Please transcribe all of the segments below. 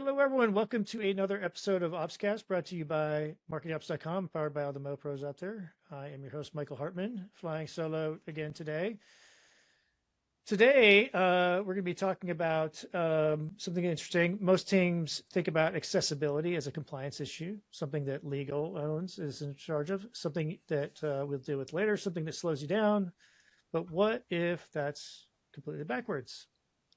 Hello, everyone. Welcome to another episode of OpsCast brought to you by MarketingOps.com, powered by all the Mo pros out there. I am your host, Michael Hartmann, flying solo again today. Today, we're going to be talking about something interesting. Most teams think about accessibility as a compliance issue, something that legal owns is in charge of, something that we'll deal with later, something that slows you down. But what if that's completely backwards?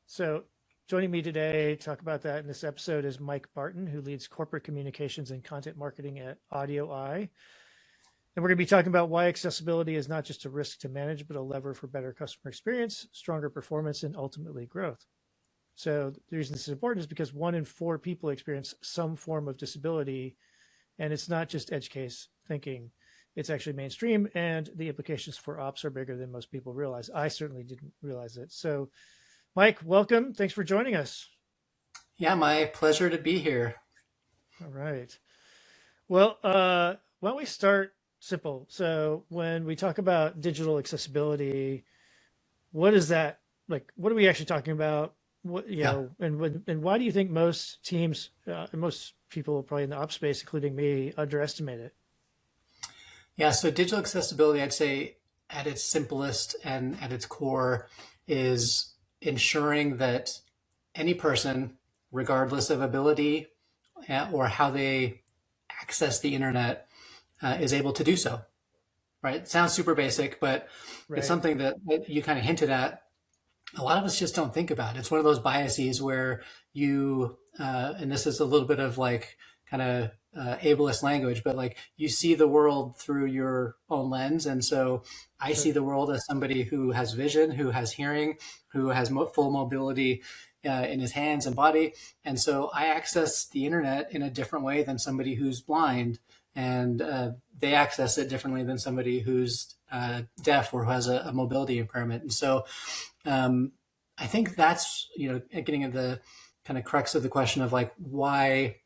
So joining me today to talk about that in this episode is Mike Barton, who leads corporate communications and content marketing at AudioEye. And we're going to be talking about why accessibility is not just a risk to manage, but a lever for better customer experience, stronger performance, and ultimately growth. So the reason this is important is because 1 in 4 people experience some form of disability, and it's not just edge case thinking. It's actually mainstream, and the implications for ops are bigger than most people realize. I certainly didn't realize it. So Mike, welcome. Thanks for joining us. Yeah, my pleasure to be here. All right. Well, why don't we start simple? So when we talk about digital accessibility, what is that like? What are we actually talking about? What Yeah. and why do you think most teams and most people probably in the ops space, including me, underestimate it? Yeah. So digital accessibility, I'd say at its simplest and at its core is ensuring that any person, regardless of ability or how they access the internet, is able to do so. Right. It sounds super basic, but it's Right. something that you kind of hinted at. A lot of us just don't think about. It's one of those biases where and this is a little bit of like kind of ableist language, but like you see the world through your own lens. And so I see Sure. the world as somebody who has vision, who has hearing, who has full mobility in his hands and body. And so I access the internet in a different way than somebody who's blind. And they access it differently than somebody who's deaf or who has a mobility impairment. And so um, I think that's, getting at the kind of crux of the question of like, why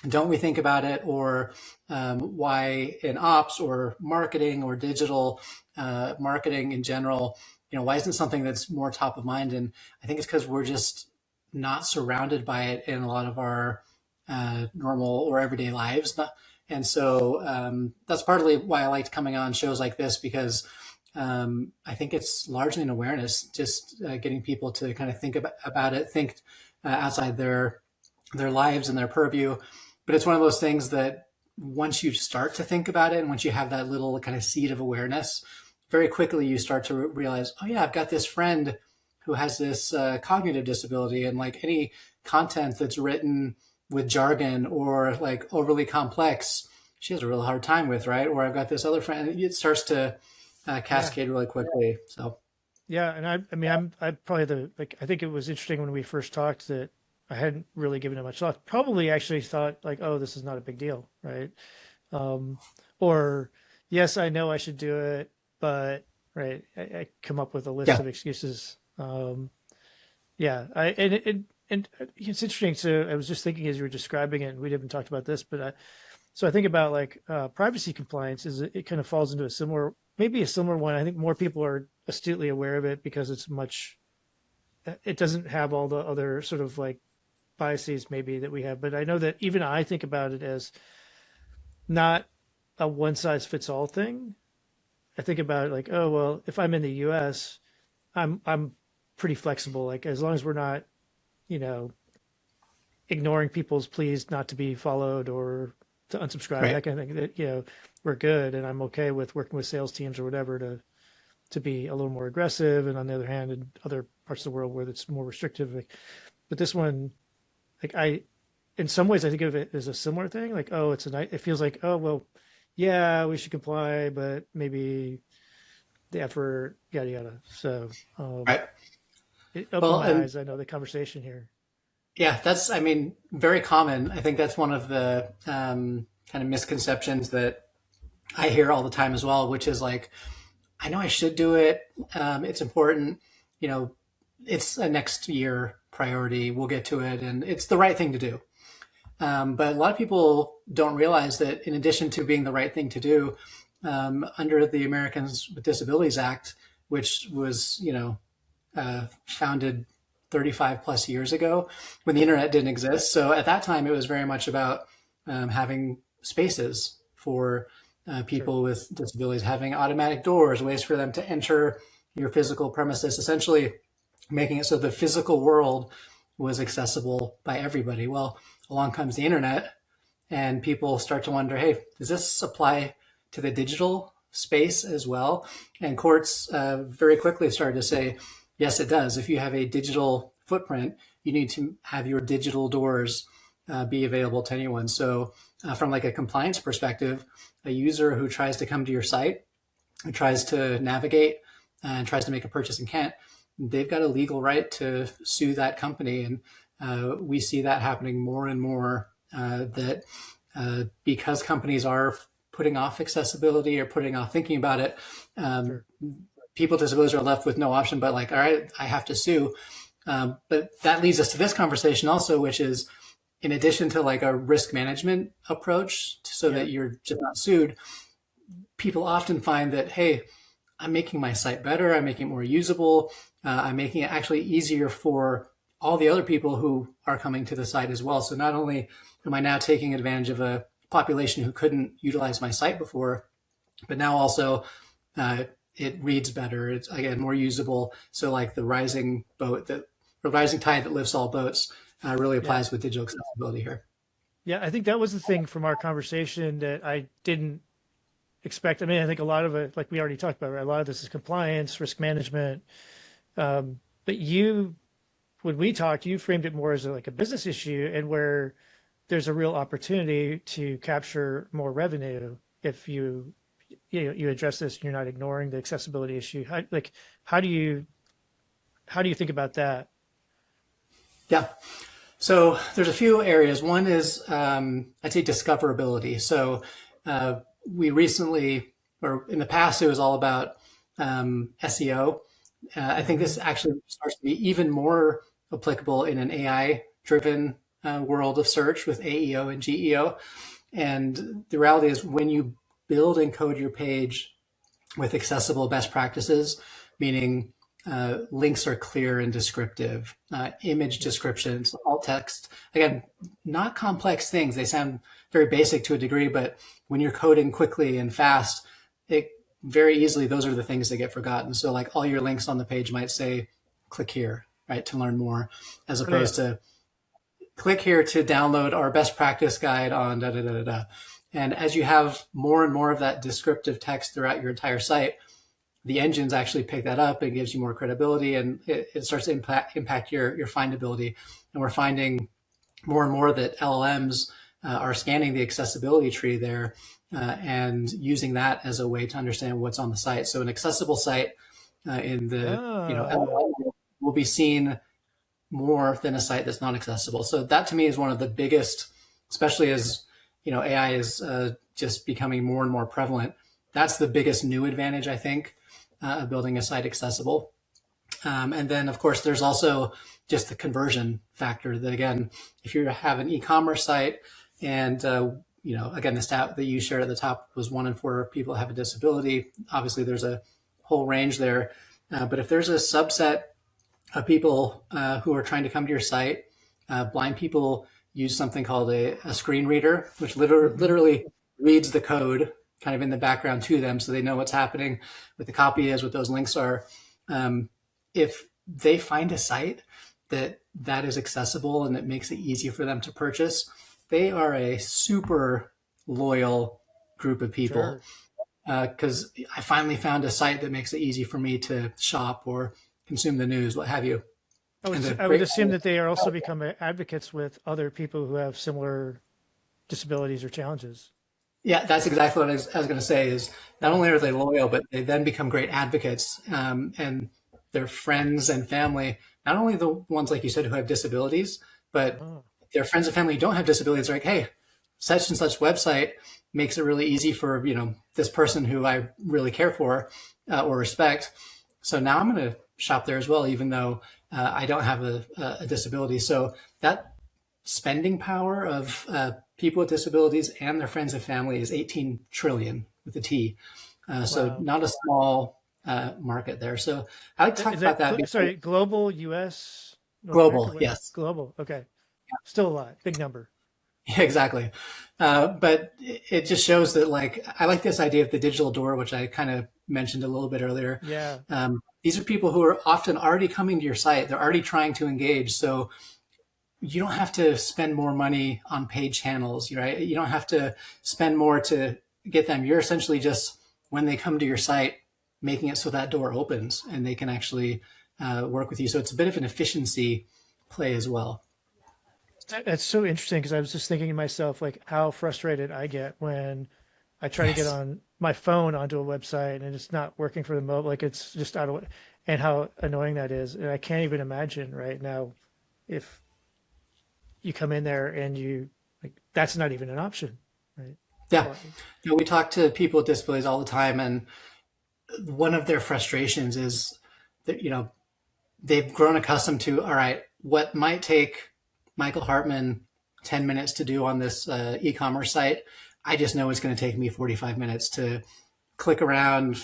don't we think about it, or why in ops or marketing or digital marketing in general, why isn't it something that's more top of mind? And I think it's because we're just not surrounded by it in a lot of our normal or everyday lives. And so that's partly why I liked coming on shows like this, because I think it's largely an awareness, just getting people to kind of think about it, think outside their lives and their purview. But it's one of those things that once you start to think about it, and once you have that little kind of seed of awareness, very quickly you start to realize, oh yeah, I've got this friend who has this cognitive disability, and like any content that's written with jargon or like overly complex, she has a real hard time with, right? Or I've got this other friend. It starts to Yeah. cascade really quickly. So Yeah. And I probably I think it was interesting when we first talked that I hadn't really given it much thought. Probably actually thought like, oh, this is not a big deal, right? Um, or yes, I know I should do it, but right, I come up with a list yeah, of excuses. Yeah, and it's interesting. So I was just thinking as you were describing it, and we haven't talked about this, but so I think about like privacy compliance is it kind of falls into a similar, maybe a similar one. I think more people are astutely aware of it because it's much, it doesn't have all the other sort of like biases maybe that we have. But I know that even I think about it as not a one size fits all thing. I think about it like, oh well, if I'm in the U.S., I'm pretty flexible. Like as long as we're not, you know, ignoring people's pleas not to be followed or to unsubscribe, right. that kind of thing, that, we're good. And I'm okay with working with sales teams or whatever to be a little more aggressive. And on the other hand, in other parts of the world where it's more restrictive, like, but this one, like in some ways, I think of it as a similar thing. Like, oh, it feels like, oh, well, yeah, we should comply, but maybe the effort, yada, yada. So Right. it opened Well, my and eyes. I know the conversation here. yeah, that's, I mean, very common. I think that's one of the kind of misconceptions that I hear all the time as well, which is like, I know I should do it. It's important. You know, it's a next year priority. We'll get to it. And it's the right thing to do. But a lot of people don't realize that in addition to being the right thing to do, under the Americans with Disabilities Act, which was, founded 35 plus years ago when the internet didn't exist. So at that time, it was very much about having spaces for Sure. people with disabilities, having automatic doors, ways for them to enter your physical premises, essentially making it so the physical world was accessible by everybody. Well, along comes the internet, and people start to wonder, hey, does this apply to the digital space as well? And courts very quickly started to say, yes, it does. If you have a digital footprint, you need to have your digital doors be available to anyone. So from like a compliance perspective, a user who tries to come to your site, who tries to navigate and tries to make a purchase and can't, they've got a legal right to sue that company. And we see that happening more and more, that because companies are putting off accessibility or putting off thinking about it, Sure. people with disabilities are left with no option but like, all right, I have to sue. But that leads us to this conversation also, which is in addition to like a risk management approach so Yeah. that you're just not sued, people often find that, hey, I'm making my site better, I'm making it more usable, I'm making it actually easier for all the other people who are coming to the site as well. So not only am I now taking advantage of a population who couldn't utilize my site before, but now also it reads better. It's again more usable. So like the rising tide that lifts all boats really Yeah. applies with digital accessibility here. Yeah. I think that was the thing from our conversation that I didn't expect. I mean, I think a lot of it, like we already talked about, right? A lot of this is compliance, risk management. But when we talked, you framed it more as like a business issue and where there's a real opportunity to capture more revenue if you address this and you're not ignoring the accessibility issue. How do you how do you think about that? Yeah. So there's a few areas. One is I'd say discoverability. So we recently, or in the past, it was all about SEO. I think Hmm. this actually starts to be even more applicable in an AI-driven world of search with AEO and GEO. And the reality is, when you build and code your page with accessible best practices, meaning links are clear and descriptive, image Yeah. descriptions, alt text. Again, not complex things. They sound very basic to a degree, but when you're coding quickly and fast, it very easily, those are the things that get forgotten. So like all your links on the page might say, click here, right, to learn more, as Oh, yeah. opposed to click here to download our best practice guide on da da da da da. And as you have more and more of that descriptive text throughout your entire site, the engines actually pick that up. It gives you more credibility, and it starts to impact your findability. And we're finding more and more that LLMs are scanning the accessibility tree there and using that as a way to understand what's on the site. So an accessible site in the Oh, LLM will be seen more than a site that's not accessible. So that to me is one of the biggest, especially as AI is just becoming more and more prevalent. That's the biggest new advantage, I think, of building a site accessible. And then, of course, there's also just the conversion factor that, again, if you have an e-commerce site and, again, the stat that you shared at the top was 1 in 4 people have a disability. Obviously, there's a whole range there. But if there's a subset of people who are trying to come to your site, blind people use something called a screen reader, which hmm, literally reads the code kind of in the background to them so they know what's happening, what the copy is, what those links are. If they find a site that is accessible and that makes it easy for them to purchase, they are a super loyal group of people. sure. Because I finally found a site that makes it easy for me to shop or consume the news, what have you. And the I would great, assume that they are also become advocates with other people who have similar disabilities or challenges. yeah, that's exactly what I was going to say. Is not Yeah. only are they loyal, but they then become great advocates, and their friends and family. Not only the ones like you said who have disabilities, but Oh, their friends and family who don't have disabilities are like, hey, such and such website makes it really easy for this person who I really care for or respect. So now I'm going to shop there as well, even though I don't have a disability. So that spending power of people with disabilities and their friends and family is 18 trillion with a T. So wow. not a small market there. So I like to talk Is about that that because sorry, global US? North America? Global, What? yes. Global. Okay. Still a lot. Big number. Yeah, exactly. But it just shows that, like, I like this idea of the digital door, which I kind of mentioned a little bit earlier. Yeah. These are people who are often already coming to your site. They're already trying to engage. So you don't have to spend more money on paid channels, right? You don't have to spend more to get them. You're essentially just, when they come to your site, making it so that door opens and they can actually work with you. So it's a bit of an efficiency play as well. That's so interesting because I was just thinking to myself, like, how frustrated I get when I try to get Yes. on my phone onto a website and it's not working for the mobile, like it's just out of, and how annoying that is. And I can't even imagine right now if you come in there and you, like, that's not even an option, right? Yeah. Or, We talk to people with disabilities all the time, and one of their frustrations is that, they've grown accustomed to, all right, what might take Michael Hartmann 10 minutes to do on this e-commerce site, I just know it's going to take me 45 minutes to click around,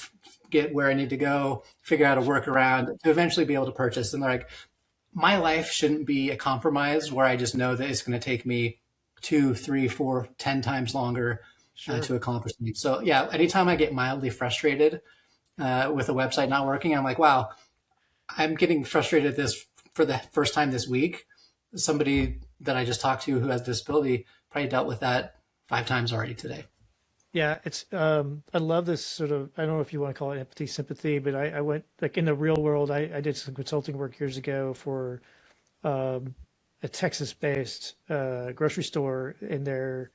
get where I need to go, figure out a workaround to eventually be able to purchase. And they're like, my life shouldn't be a compromise where I just know that it's going to take me 2, 3, 4, 10 times longer sure. to accomplish things. So yeah, anytime I get mildly frustrated with a website not working, I'm like, wow, I'm getting frustrated at this for the first time this week. Somebody that I just talked to who has a disability probably dealt with that 5 times already today. Yeah, it's I love this sort of, I don't know if you want to call it empathy, sympathy, but I went like in the real world, I did some consulting work years ago for um, a Texas-based grocery store in their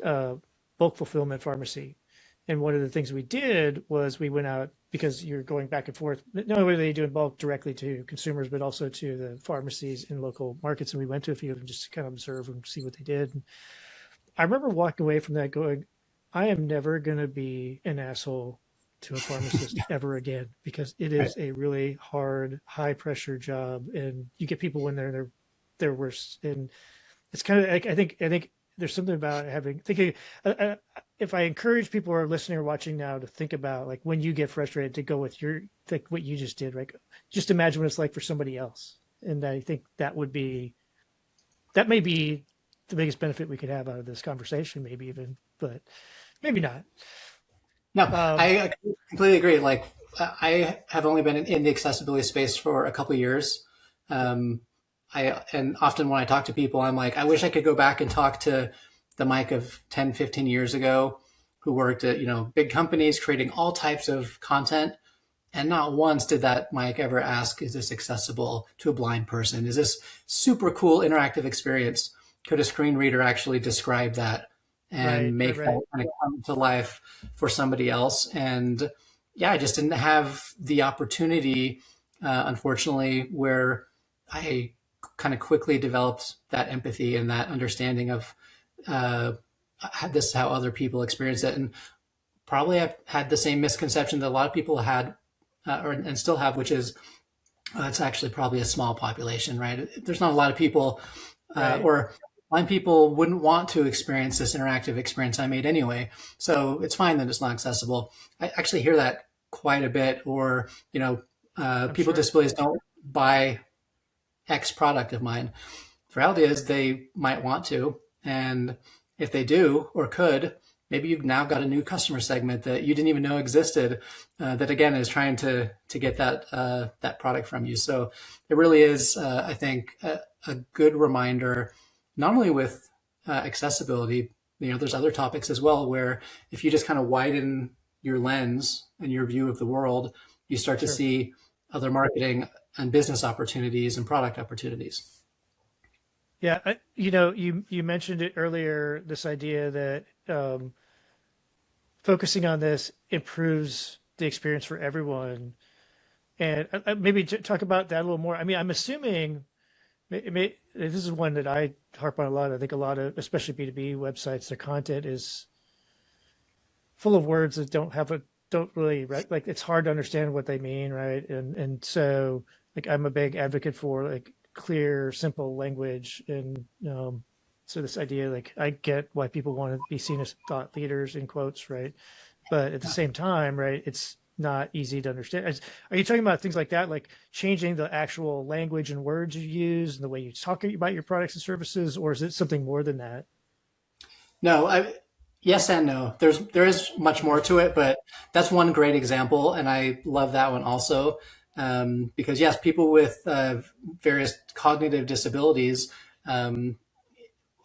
uh, bulk fulfillment pharmacy. And one of the things we did was we went out because you're going back and forth. Not only were they doing bulk directly to consumers, but also to the pharmacies in local markets. And we went to a few of them just to kind of observe and see what they did. And I remember walking away from that going, I am never going to be an asshole to a pharmacist ever again because it Right. is a really hard, high pressure job, and you get people when they're worse. And it's kind of like I think there's something about having thinking. If I encourage people who are listening or watching now to think about like when you get frustrated to go with your like what you just did, right? Just imagine what it's like for somebody else, and I think that may be the biggest benefit we could have out of this conversation, maybe even, but maybe not. No, Um, I completely agree. Like, I have only been in the accessibility space for a couple of years. Um, and often when I talk to people, I'm like, I wish I could go back and talk to the Mike of 10, 15 years ago who worked at, big companies creating all types of content. And not once did that Mike ever ask, is this accessible to a blind person? Is this super cool interactive experience? Could a screen reader actually describe that right, and right, make that right, kind of come to life for somebody else? And yeah, I just didn't have the opportunity, unfortunately, where I kind of quickly developed that empathy and that understanding of uh, this is how other people experience it. And probably I've had the same misconception that a lot of people had and still have, which is it's actually probably a small population, right? There's not a lot of people, right. or blind people wouldn't want to experience this interactive experience I made anyway. So it's fine that it's not accessible. I actually hear that quite a bit, or, I'm people with sure. disabilities don't buy X product of mine. The reality is they might want to. And if they do or could, maybe you've now got a new customer segment that you didn't even know existed that again is trying to get that product from you. So it really is, I think, a good reminder, not only with accessibility, there's other topics as well where if you just kind of widen your lens and your view of the world, you start to Sure. see other marketing and business opportunities and product opportunities. Yeah, you mentioned it earlier. This idea that focusing on this improves the experience for everyone, and maybe talk about that a little more. I mean, I'm assuming this is one that I harp on a lot. I think a lot of, especially B2B websites, their content is full of words that don't really right. Like it's hard to understand what they mean, right? And so like I'm a big advocate for like clear, simple language, and so this idea like I get why people want to be seen as thought leaders in quotes, right? But at the same time, right? not easy to understand. Are you talking about things like that, like changing the actual language and words you use and the way you talk about your products and services, or is it something more than that? No, yes and no. There is much more to it, but that's one great example, and I love that one also because yes, people with various cognitive disabilities um,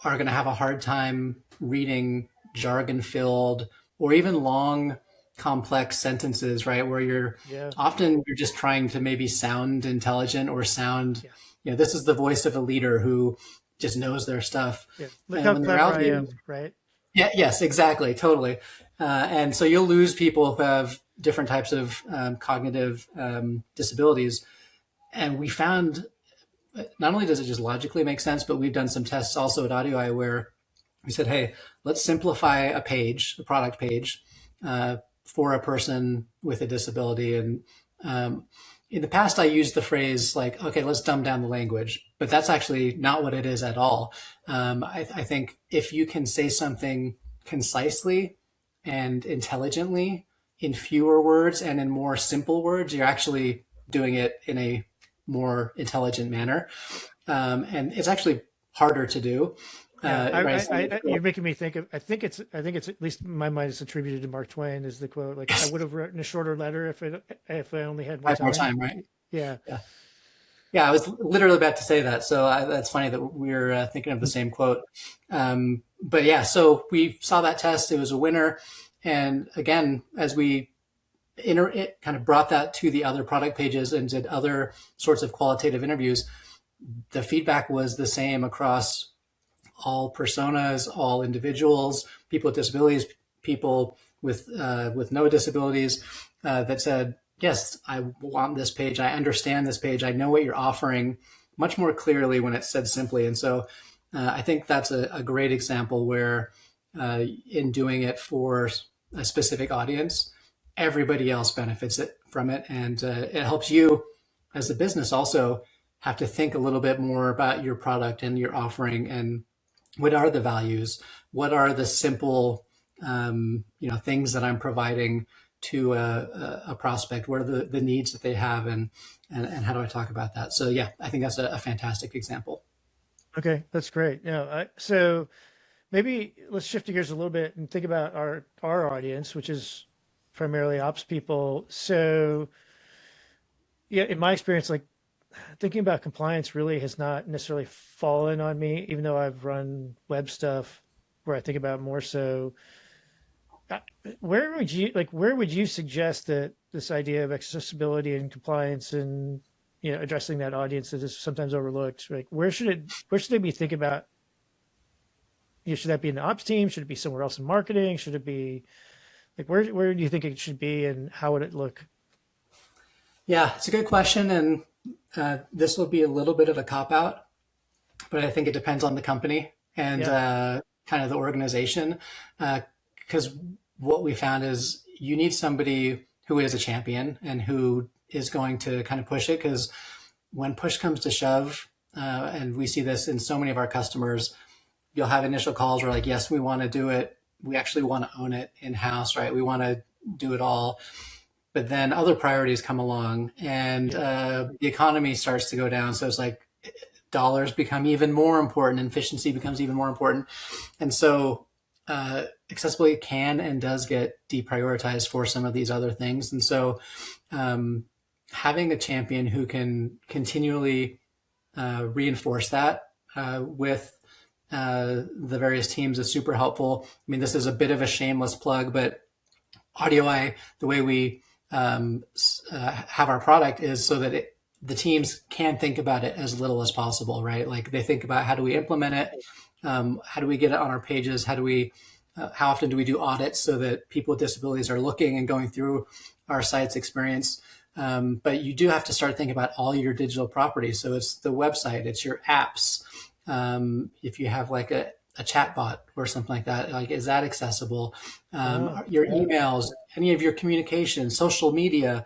are going to have a hard time reading jargon-filled or even long, complex sentences, right? Where Yeah, you're just trying to maybe sound intelligent or sound, yeah, this is the voice of a leader who just knows their stuff. yeah. Look And how when the clever I reality am, is, right? yeah, yes, exactly, totally. And so you'll lose people who have different types of cognitive disabilities. And we found not only does it just logically make sense, but we've done some tests also at AudioEye where we said, hey, let's simplify a page, a product page, for a person with a disability. And in the past, I used the phrase like, okay, let's dumb down the language, but that's actually not what it is at all. I think if you can say something concisely and intelligently in fewer words and in more simple words, you're actually doing it in a more intelligent manner. And it's actually harder to do. Yeah, Right. you're making me think of. I think it's at least in my mind. It's attributed to Mark Twain. Is the quote like, "I would have written a shorter letter if I only had more Five more time." time, right? Yeah. Yeah. Yeah, I was literally about to say that. So that's funny that we're thinking of the same quote. But yeah, so we saw that test. It was a winner. And again, as we it kind of brought that to the other product pages and did other sorts of qualitative interviews, the feedback was the same across all personas, all individuals, people with disabilities, people with no disabilities, that said, yes, I want this page. I understand this page. I know what you're offering much more clearly when it's said simply. And so I think that's a great example where in doing it for a specific audience, everybody else benefits from it. And it helps you as a business also have to think a little bit more about your product and your offering and what are the values? What are the simple, things that I'm providing to a prospect? What are the needs that they have, and how do I talk about that? So yeah, I think that's a fantastic example. Okay, that's great. Yeah. So maybe let's shift gears a little bit and think about our audience, which is primarily ops people. So yeah, in my experience, like thinking about compliance really has not necessarily fallen on me, even though I've run web stuff where I think about more so. uh, where would you suggest that this idea of accessibility and compliance and addressing that audience that is sometimes overlooked, like where should they be thinking about, should that be in the ops team, should it be somewhere else in marketing, should it be like where do you think it should be and how would it look? Yeah, it's a good question, and this will be a little bit of a cop out, but I think it depends on the company and Yeah, kind of the organization, because what we found is you need somebody who is a champion and who is going to kind of push it. Because when push comes to shove, and we see this in so many of our customers, you'll have initial calls where like, yes, we want to do it. We actually want to own it in house, right? We want to do it all. But then other priorities come along and yeah, the economy starts to go down. So it's like dollars become even more important, and efficiency becomes even more important. And so accessibility can and does get deprioritized for some of these other things. And so um, having a champion who can continually reinforce that with the various teams is super helpful. I mean, this is a bit of a shameless plug, but AudioEye, the way we have our product is so that the teams can think about it as little as possible, right? Like they think about how do we implement it, how do we get it on our pages, how often do we do audits so that people with disabilities are looking and going through our site's experience. But you do have to start thinking about all your digital properties. So it's the website, it's your apps. If you have like a chat bot or something like that, like is that accessible? oh, Your emails, any of your communication, social media.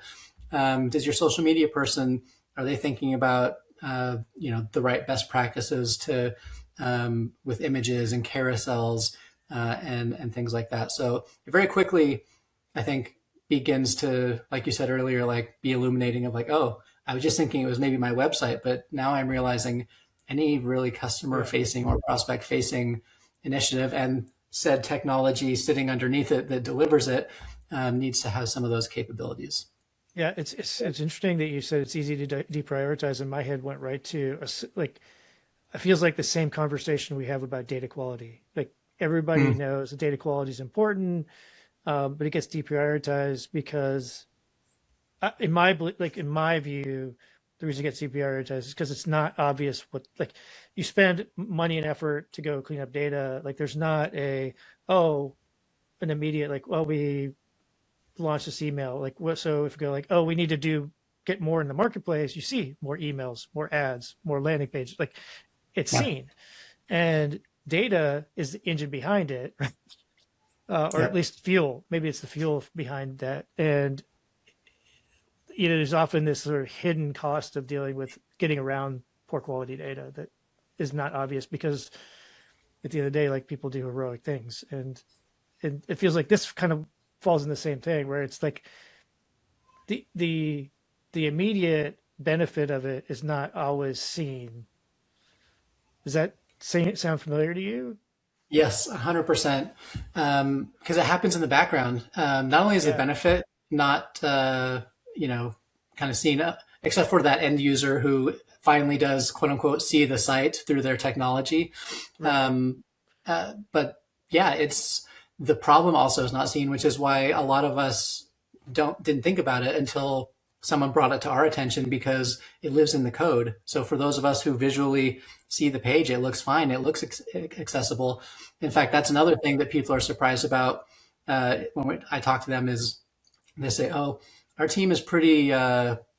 Does your social media person, are they thinking about the right best practices to with images and carousels and things like that? So very quickly, I think begins to, like you said earlier, like be illuminating of like, oh, I was just thinking it was maybe my website, but now I'm realizing any really customer Yeah. facing or prospect facing initiative and said technology sitting underneath it that delivers it needs to have some of those capabilities. Yeah, it's interesting that you said it's easy to deprioritize, and my head went right to like it feels like the same conversation we have about data quality. Like everybody Mm, knows that data quality is important, but it gets deprioritized because, in my view, the reason it gets deprioritized is because it's not obvious what like you spend money and effort to go clean up data. Like there's not oh an immediate like well we launch this email like what so if you go like oh we need to get more in the marketplace, you see more emails, more ads, more landing pages, like it's yeah. seen, and data is the engine behind it, or at Yep. least fuel. Maybe it's the fuel behind that. And there's often this sort of hidden cost of dealing with getting around poor quality data that is not obvious because at the end of the day, like people do heroic things, and it feels like this kind of falls in the same thing where it's like the the the immediate benefit of it is not always seen. Does that sound familiar to you? Yes, 100%. Because it happens in the background. Not only is the Yeah. benefit not, you know, kind of seen, except for that end user who finally does quote unquote see the site through their technology. Right. Um, but yeah, it's the problem also is not seen, which is why a lot of us didn't think about it until someone brought it to our attention because it lives in the code. So for those of us who visually see the page, it looks fine, it looks accessible. In fact, Right. that's another thing that people are surprised about I talk to them is they say, "Oh, our team is pretty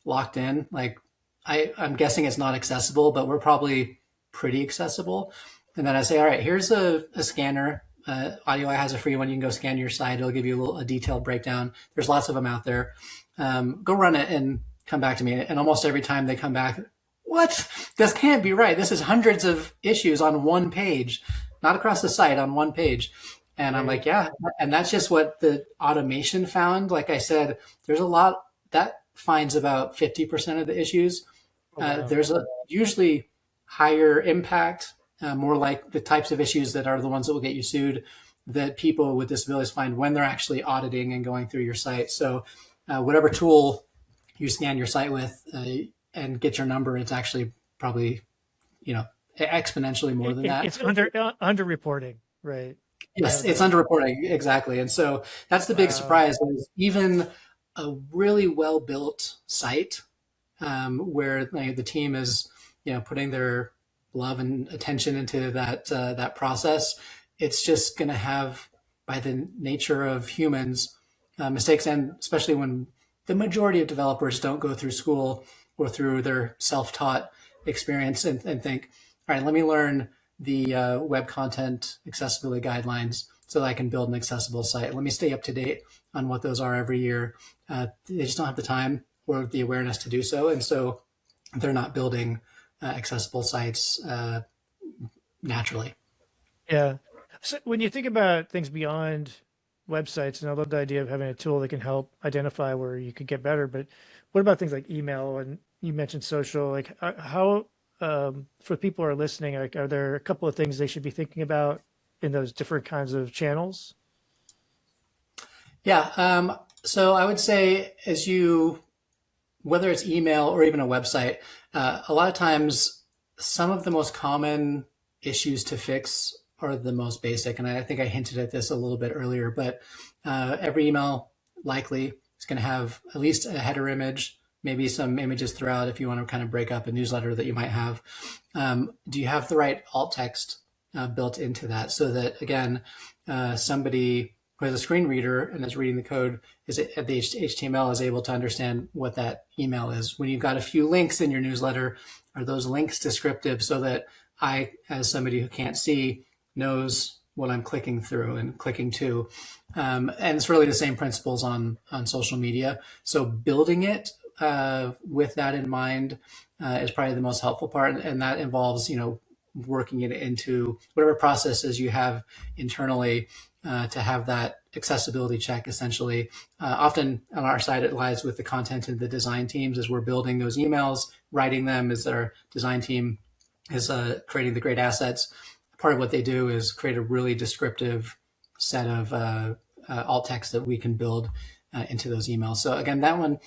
locked in. Like, I'm guessing it's not accessible, but we're probably pretty accessible." And then I say, "All right, here's a scanner. AudioEye has a free one. You can go scan your site. It'll give you a detailed breakdown. There's lots of them out there. Go run it and come back to me." And almost every time they come back, what? This can't be right. This is hundreds of issues on one page, not across the site, on one page. And I'm like, Right. yeah. And that's just what the automation found. Like I said, there's a lot that finds about 50% of the issues. Oh wow. There's a usually higher impact, more like the types of issues that are the ones that will get you sued, that people with disabilities find when they're actually auditing and going through your site. So, whatever tool you scan your site with and get your number, it's actually probably exponentially more than that. It's under reporting, right? Yes, it's The underreporting exactly, and so that's the big Wow. surprise. Is even a really well built site where the team is putting their love and attention into that process, it's just going to have, by the nature of humans, mistakes, and especially when the majority of developers don't go through school or through their self-taught experience and think, all right, let me learn the web content accessibility guidelines so that I can build an accessible site. Let me stay up to date on what those are every year. They just don't have the time or the awareness to do so, and so they're not building accessible sites naturally. Yeah. So when you think about things beyond websites, and I love the idea of having a tool that can help identify where you could get better, but what about things like email? And you mentioned social, like how, for people who are listening, like, are there a couple of things they should be thinking about in those different kinds of channels? Yeah. So I would say, whether it's email or even a website, a lot of times some of the most common issues to fix are the most basic. And I think I hinted at this a little bit earlier, but every email likely is going to have at least a header image, maybe some images throughout if you want to kind of break up a newsletter that you might have. Do you have the right alt text built into that so that, again, somebody who has a screen reader and is reading the code at the HTML is able to understand what that email is. When you've got a few links in your newsletter, are those links descriptive so that I, as somebody who can't see, knows what I'm clicking through and clicking to? And it's really the same principles on social media. So building it with that in mind is probably the most helpful part, and that involves working it into whatever processes you have internally to have that accessibility check essentially. Often on our side, it lies with the content and the design teams as we're building those emails, writing them as our design team is creating the great assets. Part of what they do is create a really descriptive set of alt text that we can build into those emails. So again, that one,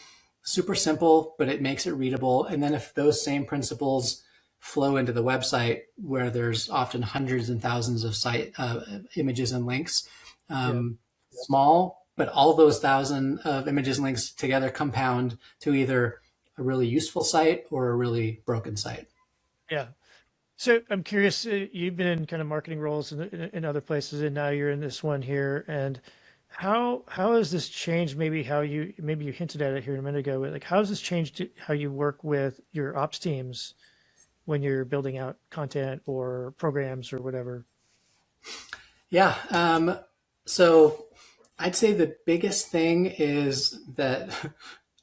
super simple, but it makes it readable. And then if those same principles flow into the website where there's often hundreds and thousands of site images and links, small, but all those thousand of images and links together compound to either a really useful site or a really broken site. Yeah. So I'm curious, you've been in kind of marketing roles in other places, and now you're in this one here. And how has this changed? Maybe you hinted at it here a minute ago. Like, how has this changed how you work with your ops teams when you're building out content or programs or whatever? Yeah. So I'd say the biggest thing is that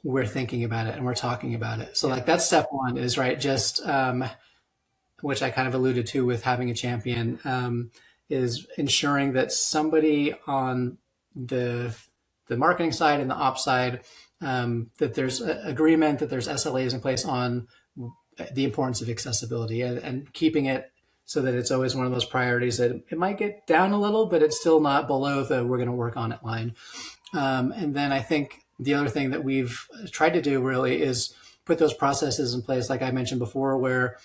we're thinking about it and we're talking about it. So like that's step one is right. Just, which I kind of alluded to with having a champion, is ensuring that somebody on the marketing side and the ops side, that there's agreement, that there's SLAs in place on the importance of accessibility and keeping it so that it's always one of those priorities that it might get down a little, but it's still not below the we're going to work on it line. And then I think the other thing that we've tried to do really is put those processes in place, like I mentioned before, where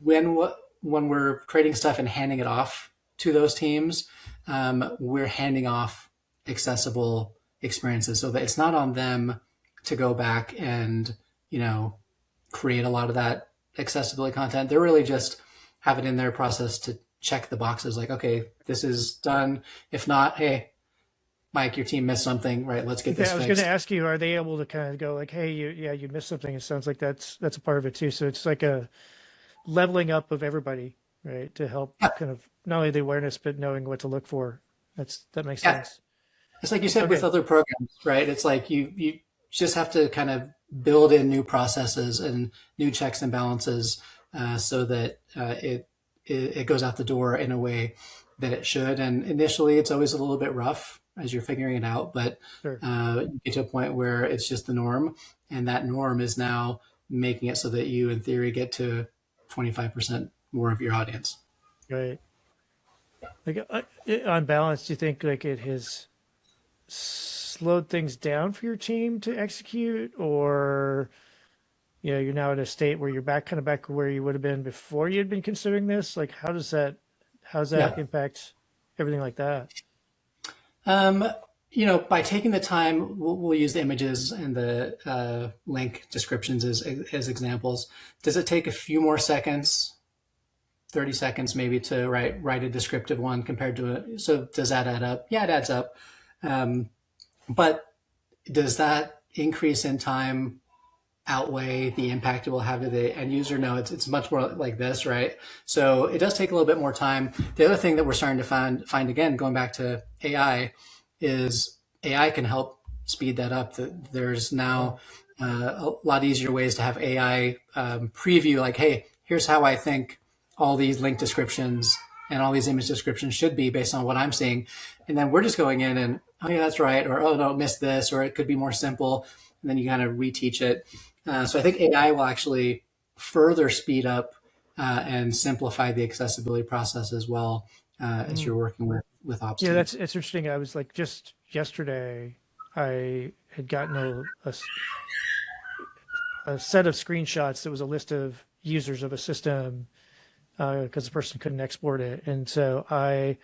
when we're creating stuff and handing it off to those teams, we're handing off accessible experiences so that it's not on them to go back and, create a lot of that accessibility content. They're really just have it in their process to check the boxes like, okay, this is done. If not, hey, Mike, your team missed something, right? Let's get this I was fixed. going to ask you, are they able to kind of go like, hey, you missed something. It sounds like that's a part of it too. So it's like a leveling up of everybody, right? To help kind of not only the awareness, but knowing what to look for. That makes sense. It's like you said with other programs, right? It's like you just have to kind of build in new processes and new checks and balances so that it goes out the door in a way that it should. And initially, it's always a little bit rough as you're figuring it out, but you get to a point where it's just the norm, and that norm is now making it so that you, in theory, get to 25% more of your audience. Right. Like on balance, do you think like it has slowed things down for your team to execute, or you're now at a state where you're back where you would have been before you had been considering this? Like, how does that impact everything like that? By taking the time, we'll use the images and the link descriptions as examples. Does it take a few more seconds, 30 seconds maybe, to write a descriptive one compared to so does that add up? Yeah, it adds up. But does that increase in time outweigh the impact it will have to the end user? No, it's much more like this, right? So it does take a little bit more time. The other thing that we're starting to find again, going back to AI, is AI can help speed that up. There's now a lot easier ways to have AI preview, like, hey, here's how I think all these link descriptions and all these image descriptions should be based on what I'm seeing. And then we're just going in and, oh yeah, that's right. Or, oh no, missed this, or it could be more simple. And then you kind of reteach it. So I think AI will actually further speed up and simplify the accessibility process as well as you're working with ops teams. It's interesting. I was like, just yesterday, I had gotten a set of screenshots that was a list of users of a system because the person couldn't export it. And so I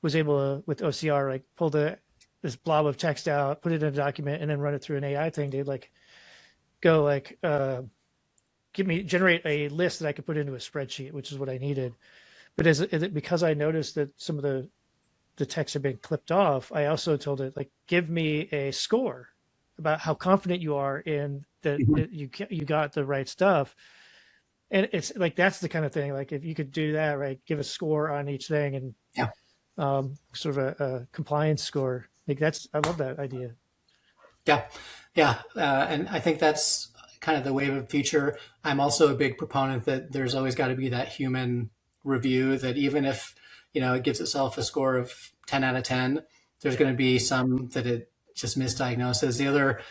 was able to, with OCR, like pull this blob of text out, put it in a document, and then run it through an AI thing to like go like generate a list that I could put into a spreadsheet, which is what I needed. But because I noticed that some of the text had been clipped off, I also told it like, give me a score about how confident you are in that you got the right stuff. And it's like, that's the kind of thing, like if you could do that, right, give a score on each thing and sort of a compliance score. Like I love that idea. Yeah. And I think that's kind of the wave of the future. I'm also a big proponent that there's always got to be that human review, that even if it gives itself a score of 10 out of 10. There's going to be some that it just misdiagnoses. The other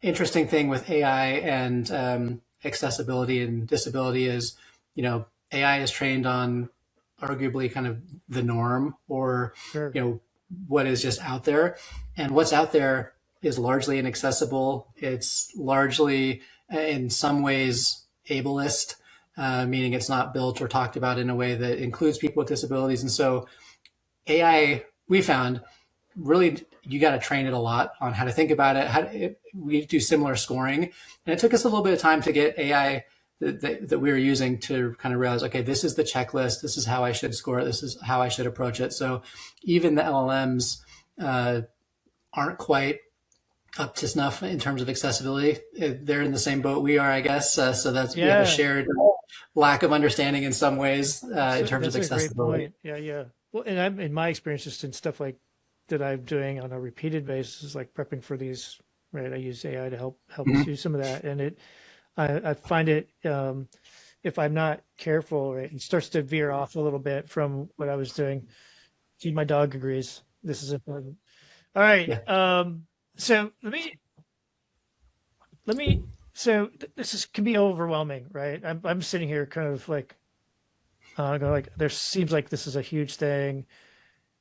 interesting thing with AI and accessibility and disability is, AI is trained on arguably kind of the norm, or, Sure. what is just out there. And what's out there is largely inaccessible. It's largely, in some ways, ableist, meaning it's not built or talked about in a way that includes people with disabilities. And so AI, we found, really, you got to train it a lot on how to think about it. We do similar scoring, and it took us a little bit of time to get AI that we were using to kind of realize, okay, this is the checklist. This is how I should score it. This is how I should approach it. So even the LLMs aren't quite up to snuff in terms of accessibility. They're in the same boat we are, I guess. So we have a shared lack of understanding in some ways in terms of accessibility. Yeah, yeah. Well, and I'm, in my experience, just in stuff like that I'm doing on a repeated basis, like prepping for these, right? I use AI to help us do some of that, and I find it, if I'm not careful, right, it starts to veer off a little bit from what I was doing. See, my dog agrees. This is important. All right. Yeah. So so this can be overwhelming, right? I'm sitting here kind of like, going like, there seems like this is a huge thing.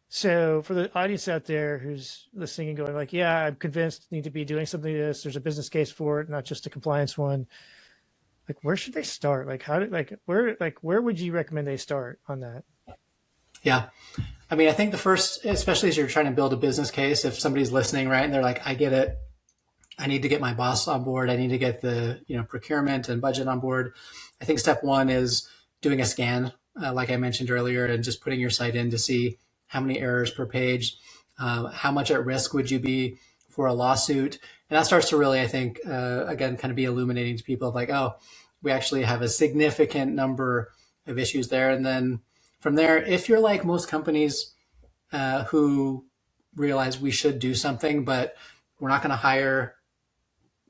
So for the audience out there who's listening and going like, yeah, I'm convinced I need to be doing something like this. There's a business case for it, not just a compliance one. Like, where should they start? Like, where would you recommend they start on that? Yeah. I mean, I think the first, especially as you're trying to build a business case, if somebody's listening, right, and they're like, I get it. I need to get my boss on board. I need to get the, procurement and budget on board. I think step one is doing a scan, like I mentioned earlier, and just putting your site in to see how many errors per page, how much at risk would you be for a lawsuit. And that starts to really, I think, again, kind of be illuminating to people, like, oh, we actually have a significant number of issues there. And then from there, if you're like most companies who realize we should do something, but we're not going to hire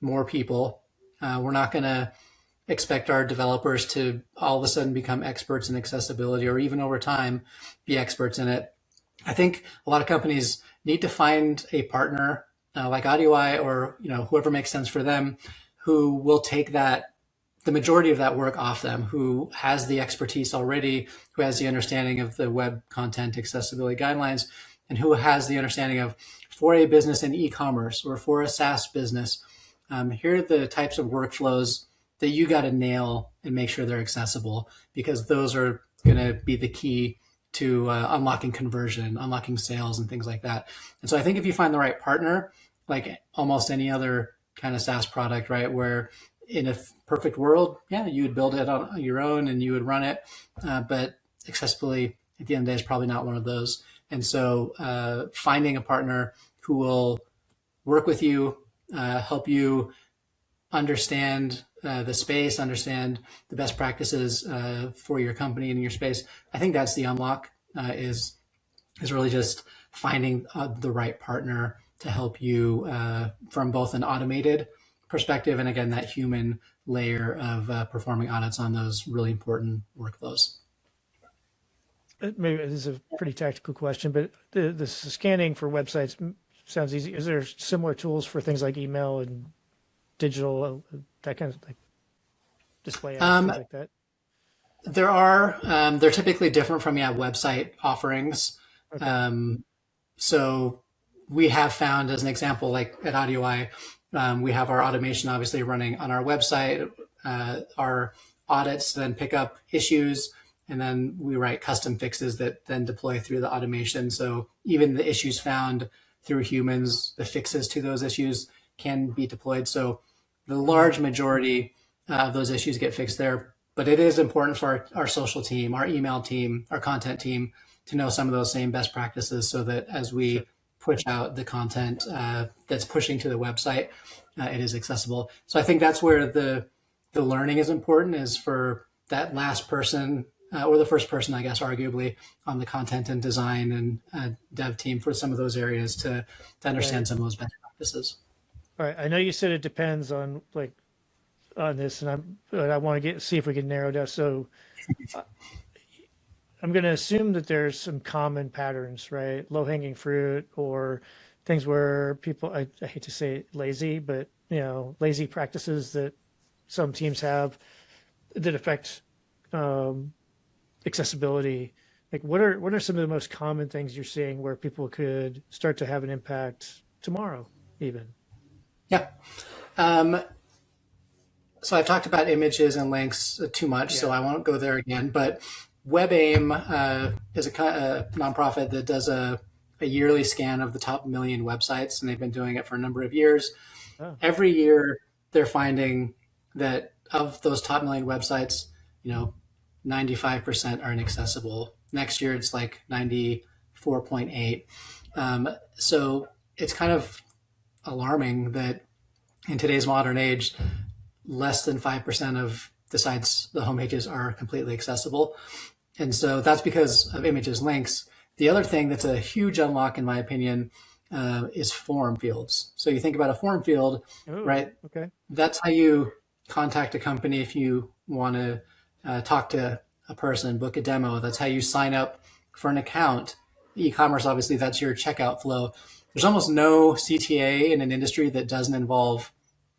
more people, we're not going to expect our developers to all of a sudden become experts in accessibility, or even over time be experts in it. I think a lot of companies need to find a partner like AudioEye, or whoever makes sense for them, who will take the majority of that work off them, who has the expertise already, who has the understanding of the web content accessibility guidelines, and who has the understanding of, for a business in e-commerce or for a SaaS business, here are the types of workflows that you got to nail and make sure they're accessible, because those are going to be the key to unlocking conversion, unlocking sales, and things like that. And so I think if you find the right partner, like almost any other kind of SaaS product, right, where in a perfect world, yeah, you would build it on your own and you would run it. But accessibility at the end of the day is probably not one of those. And so finding a partner who will work with you, help you understand the space, understand the best practices for your company and your space. I think that's the unlock, is really just finding the right partner to help you from both an automated perspective and, again, that human layer of performing audits on those really important workflows. Maybe this is a pretty tactical question, but the scanning for websites sounds easy. Is there similar tools for things like email and digital, that kind of like display ads, things like that? There are. They're typically different from website offerings. Okay. So we have found, as an example, like at AudioEye, we have our automation obviously running on our website. Our audits then pick up issues, and then we write custom fixes that then deploy through the automation. So even the issues found through humans, the fixes to those issues can be deployed. So the large majority of those issues get fixed there. But it is important for our social team, our email team, our content team to know some of those same best practices, so that as we push out the content that's pushing to the website, it is accessible. So I think that's where the learning is important, is for that last person, or the first person, I guess, arguably, on the content and design and dev team for some of those areas to understand some of those best practices. All right. I know you said it depends on on this, and I want to see if we can narrow down. So I'm going to assume that there's some common patterns, right? Low hanging fruit or things where people, I hate to say it, lazy, but lazy practices that some teams have that affect um, accessibility. Like what are some of the most common things you're seeing where people could start to have an impact tomorrow, even? Yeah. Um, so I've talked about images and links too much, so Yeah. I won't go there again. But WebAIM is a nonprofit that does a yearly scan of the top million websites, and they've been doing it for a number of years. Oh, Every year, they're finding that of those top million websites, 95% are inaccessible. Next year, it's like 94.8. So it's kind of alarming that in today's modern age, less than 5% of the sites, the homepages, are completely accessible. And so that's because of images links. The other thing that's a huge unlock, in my opinion, is form fields. So you think about a form field, oh, right? okay. That's how you contact a company if you want to talk to a person, book a demo. That's how you sign up for an account. E-commerce, obviously, that's your checkout flow. There's almost no CTA in an industry that doesn't involve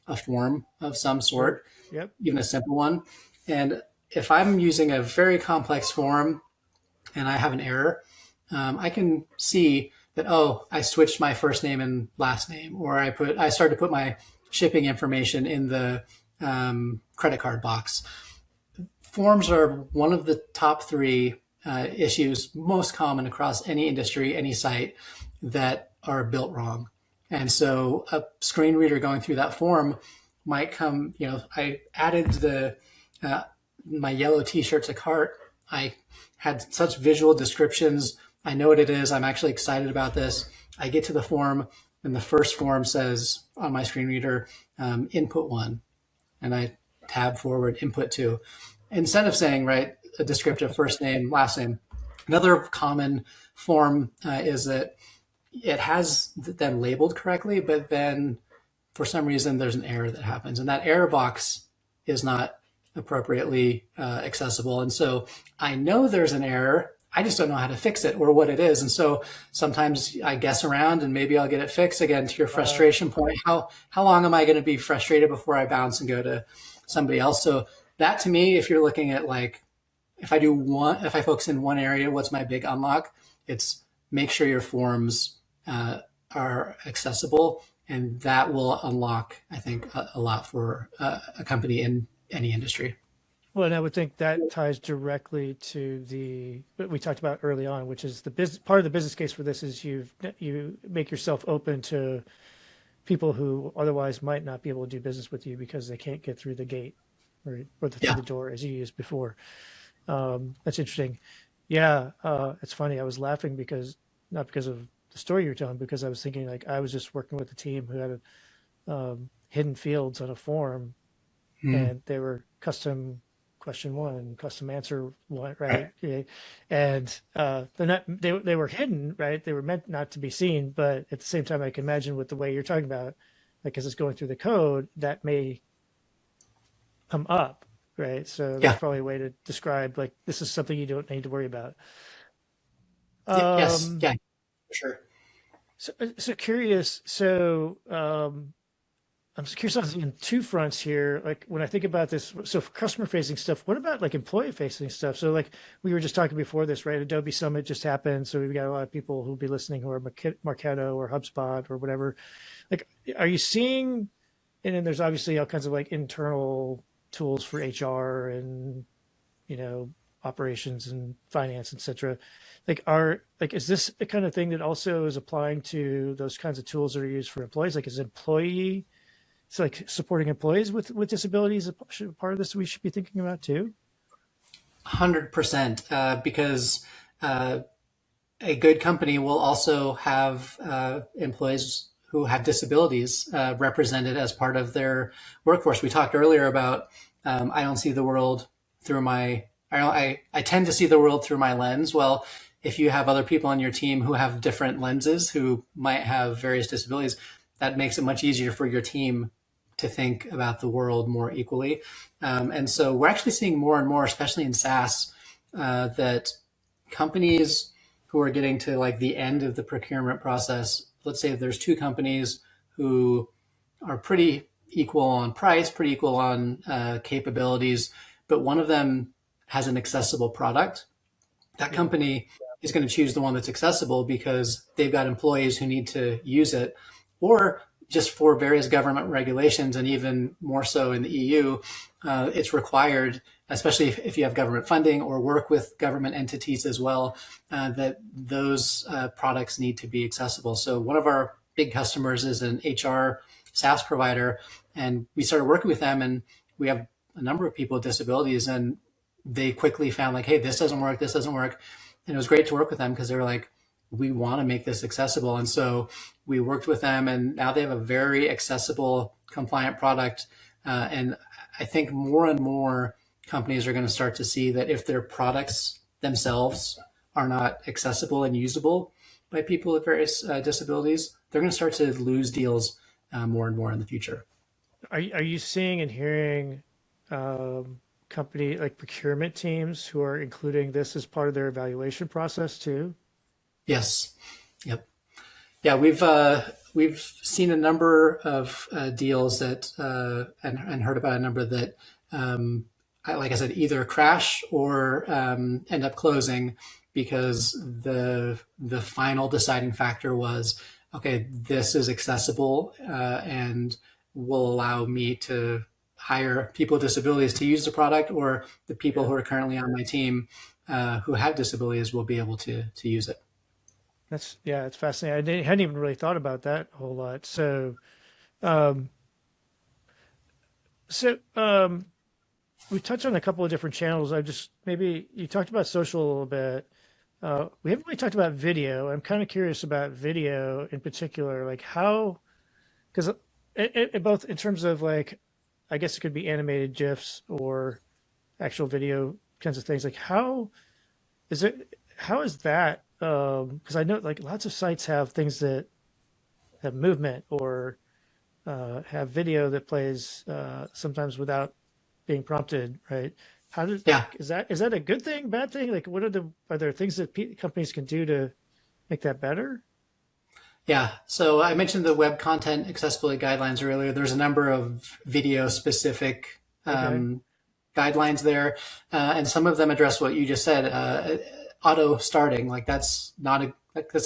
a form of some Sure. sort, Yep. even a simple one. And if I'm using a very complex form and I have an error, I can see that, oh, I switched my first name and last name, or I started to put my shipping information in the credit card box. Forms are one of the top three issues most common across any industry, any site that are built wrong. And so a screen reader going through that form might come, I added uh, my yellow t-shirt to cart. I had such visual descriptions. I know what it is. I'm actually excited about this. I get to the form, and the first form says on my screen reader, input one. And I tab forward, input two. Instead of saying, right, a descriptive first name, last name. Another common form is that it has them labeled correctly, but then for some reason there's an error that happens, and that error box is not appropriately accessible. And so I know there's an error. I just don't know how to fix it or what it is. And so sometimes I guess around and maybe I'll get it fixed. Again, to your frustration point, how long am I going to be frustrated before I bounce and go to somebody else? So that, to me, if you're looking at like, if I focus in one area, what's my big unlock? It's make sure your forms are accessible, and that will unlock, I think, a lot for a company in any industry. Well, and I would think that ties directly to the what we talked about early on, which is the business part of the business case for this is you make yourself open to people who otherwise might not be able to do business with you because they can't get through the gate, right, or through Yeah, the door as you used before. That's interesting. Yeah, it's funny. I was laughing because not because of the story you're telling, because I was thinking like I was just working with a team who had hidden fields on a form, mm, and they were custom question one, custom answer one, right. right? Yeah. And they were hidden, right? They were meant not to be seen, but at the same time, I can imagine with the way you're talking about, like as it's going through the code, that may come up, right? So that's Yeah. probably a way to describe like this is something you don't need to worry about. Yes. Um, Yeah. For sure. so curious. So I'm just curious on two fronts here. Like when I think about this, so for customer facing stuff, what about like employee facing stuff? So like we were just talking before this, right? Adobe Summit just happened, so we've got a lot of people who'll be listening who are Marketo or HubSpot or whatever. Like, are you seeing? And then there's obviously all kinds of like internal tools for HR and you know operations and finance, etc. Like is this the kind of thing that also is applying to those kinds of tools that are used for employees? Like is employee it's like supporting employees with disabilities a part of this we should be thinking about too? 100%. Because uh, a good company will also have employees who have disabilities represented as part of their workforce. We talked earlier about I don't see the world through my I tend to see the world through my lens. Well, if you have other people on your team who have different lenses, who might have various disabilities, that makes it much easier for your team to think about the world more equally. And so we're actually seeing more and more, especially in SaaS, that companies who are getting to like the end of the procurement process, let's say there's two companies who are pretty equal on price, pretty equal on capabilities, but one of them has an accessible product. That Yeah. company is going to choose the one that's accessible because they've got employees who need to use it, or just for various government regulations, and even more so in the EU, it's required, especially if you have government funding or work with government entities as well, that those products need to be accessible. So one of our big customers is an HR SaaS provider, and we started working with them, and we have a number of people with disabilities, and they quickly found like, hey, this doesn't work, this doesn't work. And it was great to work with them because they were like, we want to make this accessible. And so we worked with them, and now they have a very accessible, compliant product. And I think more and more companies are going to start to see that if their products themselves are not accessible and usable by people with various disabilities, they're going to start to lose deals more and more in the future. Are you seeing and hearing company like procurement teams who are including this as part of their evaluation process too? Yes. Yep. Yeah, we've seen a number of deals that and heard about a number that, like I said, either crash or end up closing because the final deciding factor was, okay, this is accessible and will allow me to hire people with disabilities to use the product, or the people Yeah, who are currently on my team who have disabilities will be able to use it. it's fascinating. Hadn't even really thought about that a whole lot. Um, so we touched on a couple of different channels. I just maybe you talked about social a little bit. We haven't really talked about video. I'm kind of curious about video in particular, like how, because it both in terms of like, I guess it could be animated GIFs or actual video kinds of things. Like how is that? Because I know like lots of sites have things that have movement or have video that plays sometimes without being prompted, right? How does Yeah. is that a good thing, bad thing? Like, are there things that companies can do to make that better? Yeah. So I mentioned the web content accessibility guidelines earlier. There's a number of video specific Okay, guidelines there. And some of them address what you just said, auto starting. Like that's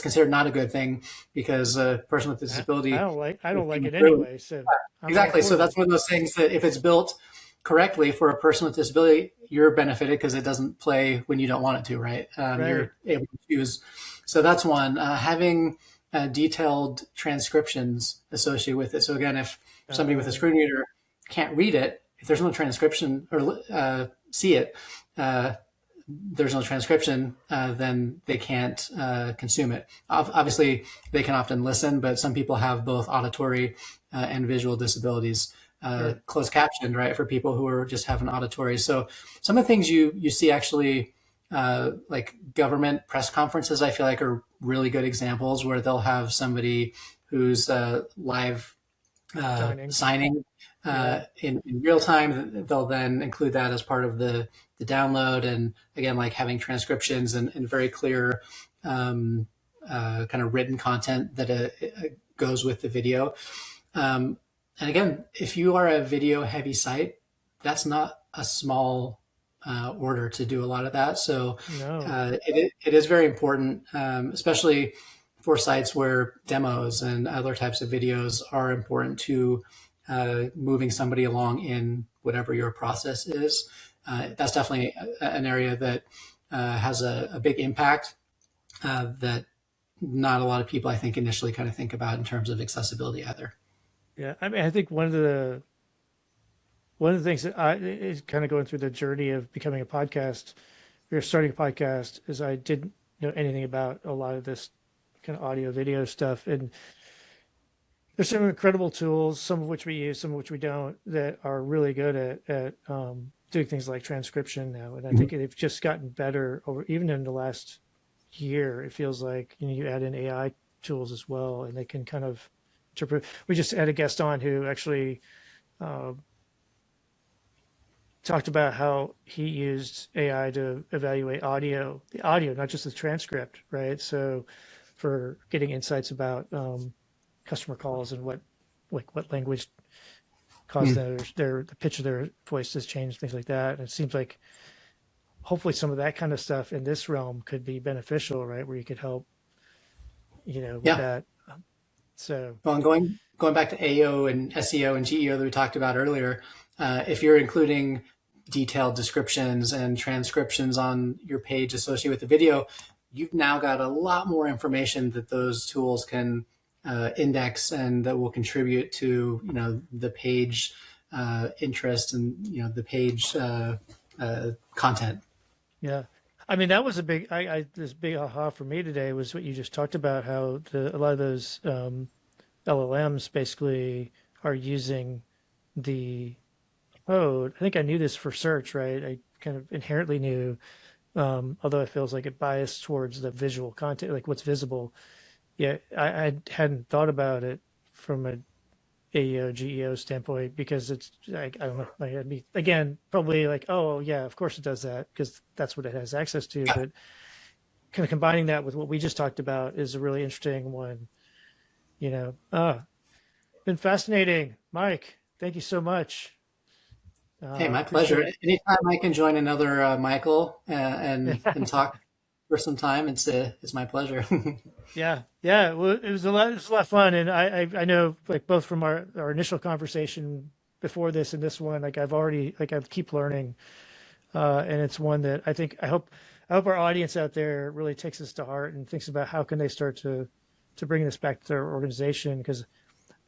considered not a good thing because a person with disability I is don't like being it driven. anyway. So I'm all Exactly. for So that. that's one of those things that if it's built correctly for a person with disability, you're benefited because it doesn't play when you don't want it to, right? Right. You're able to choose. So that's one. Having detailed transcriptions associated with it. So again, if somebody with a Uh, screen reader can't read it, if there's no transcription or see it, uh, there's no transcription, then they can't consume it. Obviously, they can often listen, but some people have both auditory and visual disabilities. sure. Closed captioned, right, for people who are just have an auditory. So some of the things you see actually, like government press conferences, I feel like are really good examples where they'll have somebody who's live Signing. signing Yeah. in real time. They'll then include that as part of the download. And again, like having transcriptions and very clear kind of written content that goes with the video. And again, if you are a video heavy site, that's not a small order to do a lot of that. So No. it is very important, especially for sites where demos and other types of videos are important to moving somebody along in whatever your process is. That's definitely an area that has a big impact that not a lot of people, I think, initially kind of think about in terms of accessibility either. Yeah. I mean, I think one of the things that I is kind of going through the journey of becoming a podcast or starting a podcast is I didn't know anything about a lot of this kind of audio video stuff. And there's some incredible tools, some of which we use, some of which we don't, that are really good at doing things like transcription now. And I think they've just gotten better over even in the last year. It feels like you add in AI tools as well, and they can kind of interpret. We just had a guest on who actually uh, talked about how he used AI to evaluate the audio, not just the transcript, right? So for getting insights about customer calls and what language caused Hmm. the pitch of their voices change, things like that. And it seems like hopefully some of that kind of stuff in this realm could be beneficial, right? Where you could help, with Yeah. that. So Well, and going back to AO and SEO and GEO that we talked about earlier, if you're including detailed descriptions and transcriptions on your page associated with the video, you've now got a lot more information that those tools can index and that will contribute to the page interest and the page content. yeah, I mean that was a big, this big aha for me today was what you just talked about, how a lot of those LLMs basically are using the code. I think I knew this for search, right? I kind of inherently knew, although it feels like it biased towards the visual content, like what's visible. Yeah, I hadn't thought about it from a AEO, GEO standpoint because I don't know, like, I'd be, again, probably like, oh, yeah, of course it does that because that's what it has access to. Yeah. But kind of combining that with what we just talked about is a really interesting one, you know. Been fascinating. Mike, thank you so much. Hey, my pleasure. Appreciate Anytime I can join another Michael it. and talk for some time, it's my pleasure. Yeah, yeah. Well, it was a lot of fun, and I know like both from our initial conversation before this and this one, like I keep learning, and it's one that I hope our audience out there really takes this to heart and thinks about how can they start to bring this back to their organization because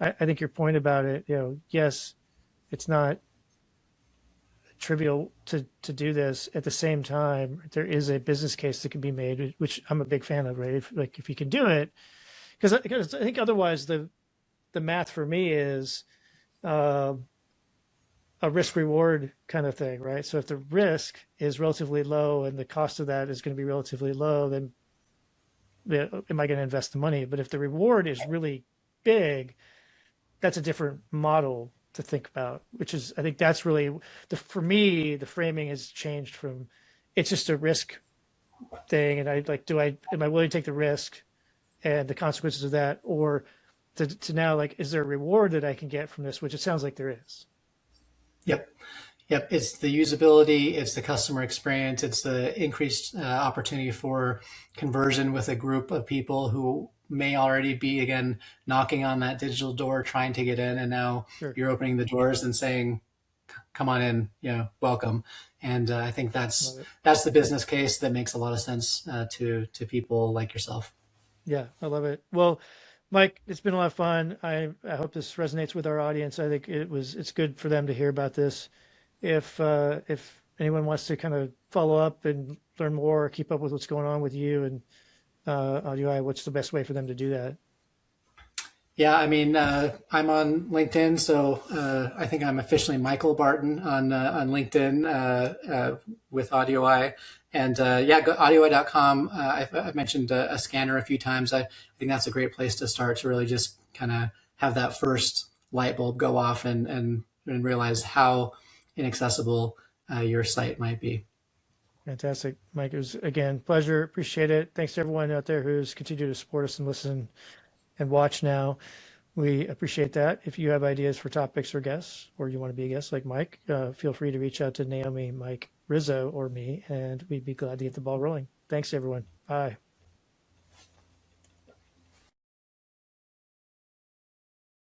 I think your point about it, yes, it's not trivial to do this. At the same time, there is a business case that can be made, which I'm a big fan of, right? If you can do it, because I think otherwise the math for me is uh, a risk reward kind of thing, right? So if the risk is relatively low and the cost of that is going to be relatively low, then am I going to invest the money? But if the reward is really big, that's a different model to think about, which is I think that's really for me the framing has changed from it's just a risk thing, and I like am I willing to take the risk and the consequences of that, or to now like is there a reward that I can get from this, which it sounds like there is. Yep. Yep. It's the usability, it's the customer experience, it's the increased opportunity for conversion with a group of people who may already be, again, knocking on that digital door, trying to get in. And now Sure, you're opening the doors and saying, come on in, welcome. And I think love it. that's the business case that makes a lot of sense to people like yourself. Yeah, I love it. Well, Mike, it's been a lot of fun. I hope this resonates with our audience. I think it's good for them to hear about this. If anyone wants to kind of follow up and learn more, or keep up with what's going on with you and AudioEye, what's the best way for them to do that? Yeah, I mean, I'm on LinkedIn, so I think I'm officially Michael Barton on LinkedIn with AudioEye, and yeah, go audioeye.com. I've mentioned a scanner a few times. I think that's a great place to start to really just kind of have that first light bulb go off and realize how inaccessible your site might be. Fantastic, Mike. It was again pleasure. Appreciate it. Thanks to everyone out there who's continued to support us and listen and watch now. We appreciate that. If you have ideas for topics or guests, or you want to be a guest like Mike, feel free to reach out to Naomi, Mike, Rizzo, or me, and we'd be glad to get the ball rolling. Thanks, everyone. Bye.